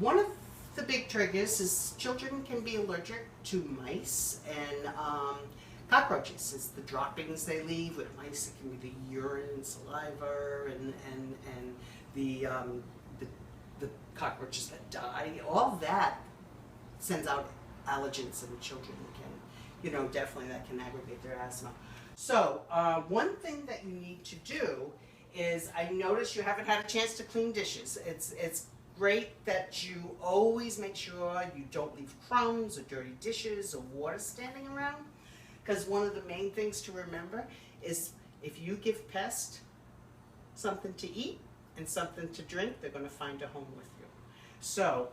One of the big triggers is children can be allergic to mice and cockroaches. It's the droppings they leave with mice. It can be the urine, saliva, and the, the cockroaches that die. All that sends out allergens, and children can, definitely that can aggravate their asthma. So one thing that you need to do is, I notice you haven't had a chance to clean dishes. It's great that you always make sure you don't leave crumbs or dirty dishes or water standing around, because one of the main things to remember is if you give pests something to eat and something to drink, they're going to find a home with you. So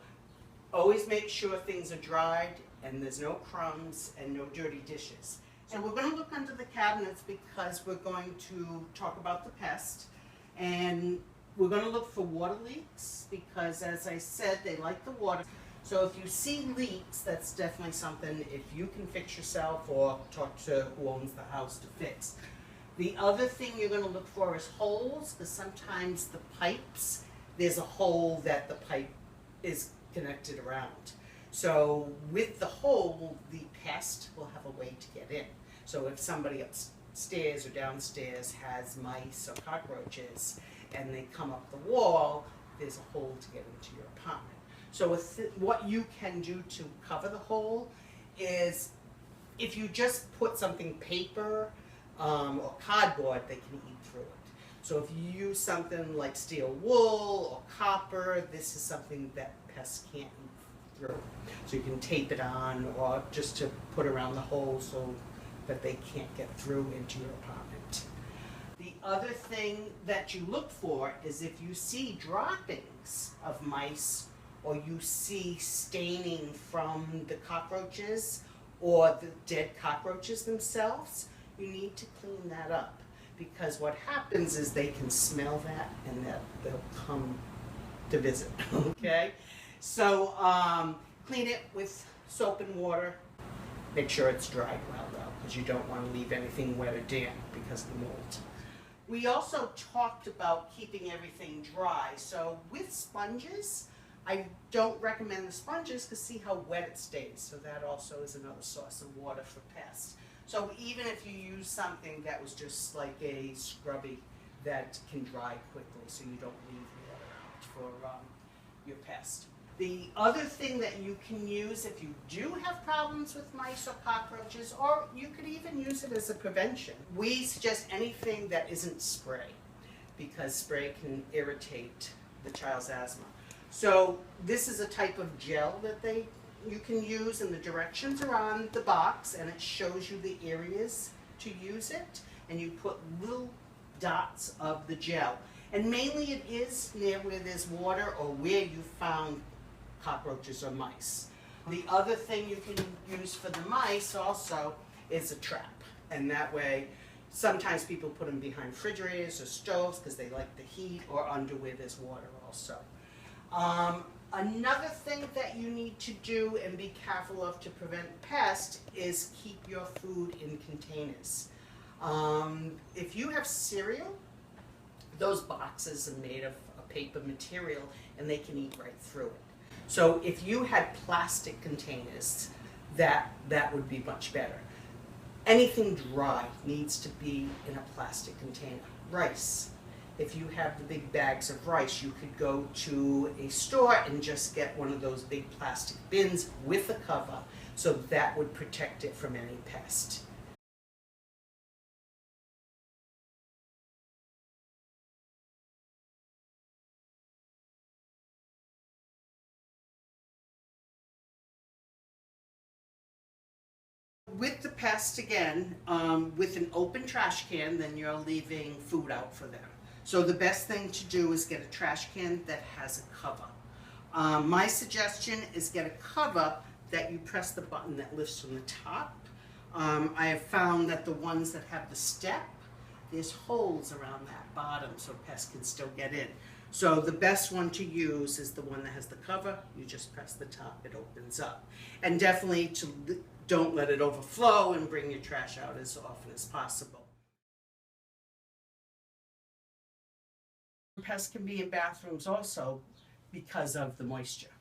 always make sure things are dried and there's no crumbs and no dirty dishes. So we're going to look under the cabinets because we're going to talk about the pest, and we're going to look for water leaks because, as I said, they like the water. So if you see leaks, that's definitely something if you can fix yourself or talk to who owns the house to fix. The other thing you're going to look for is holes, because sometimes the pipes, there's a hole that the pipe is connected around. So with the hole, the pest will have a way to get in. So if somebody upstairs or downstairs has mice or cockroaches and they come up the wall, there's a hole to get into your apartment. So what you can do to cover the hole is, if you just put something, paper or cardboard, they can eat through it. So if you use something like steel wool or copper, this is something that pests can't eat through. So you can tape it on, or just to put around the hole so that they can't get through into your apartment. The other thing that you look for is if you see droppings of mice, or you see staining from the cockroaches or the dead cockroaches themselves, you need to clean that up, because what happens is they can smell that and that they'll come to visit. Okay? So clean it with soap and water. Make sure it's dried well though, because you don't want to leave anything wet or damp because of the mold. We also talked about keeping everything dry. So with sponges, I don't recommend the sponges because see how wet it stays. So that also is another source of water for pests. So even if you use something that was just like a scrubby that can dry quickly, so you don't leave water out for your pest. The other thing that you can use if you do have problems with mice or cockroaches, or you could even use it as a prevention, we suggest anything that isn't spray, because spray can irritate the child's asthma. So this is a type of gel that you can use, and the directions are on the box, and it shows you the areas to use it, and you put little dots of the gel. And mainly it is near where there's water or where you found cockroaches or mice. The other thing you can use for the mice also is a trap, and that way sometimes people put them behind refrigerators or stoves because they like the heat, or under where there's water also. Another thing that you need to do and be careful of to prevent pests is keep your food in containers. If you have cereal, those boxes are made of a paper material and they can eat right through it. So if you had plastic containers, that would be much better. Anything dry needs to be in a plastic container. Rice. If you have the big bags of rice, you could go to a store and just get one of those big plastic bins with a cover, so that would protect it from any pest. With the pests again, with an open trash can, then you're leaving food out for them. So the best thing to do is get a trash can that has a cover. My suggestion is get a cover that you press the button that lifts from the top. I have found that the ones that have the step, there's holes around that bottom so pests can still get in. So the best one to use is the one that has the cover. You just press the top, it opens up. And definitely don't let it overflow, and bring your trash out as often as possible. Pests can be in bathrooms also because of the moisture.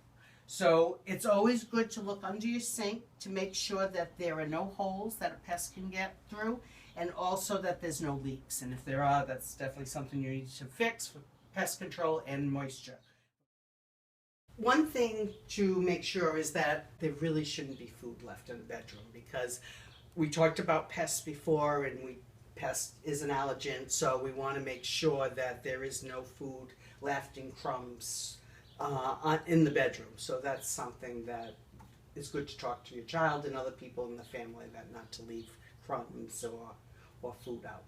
So it's always good to look under your sink to make sure that there are no holes that a pest can get through, and also that there's no leaks. And if there are, that's definitely something you need to fix for pest control and moisture. One thing to make sure is that there really shouldn't be food left in the bedroom, because we talked about pests before, and pest is an allergen, so we want to make sure that there is no food left in crumbs in the bedroom. So that's something that is good to talk to your child and other people in the family, that not to leave crumbs or food out.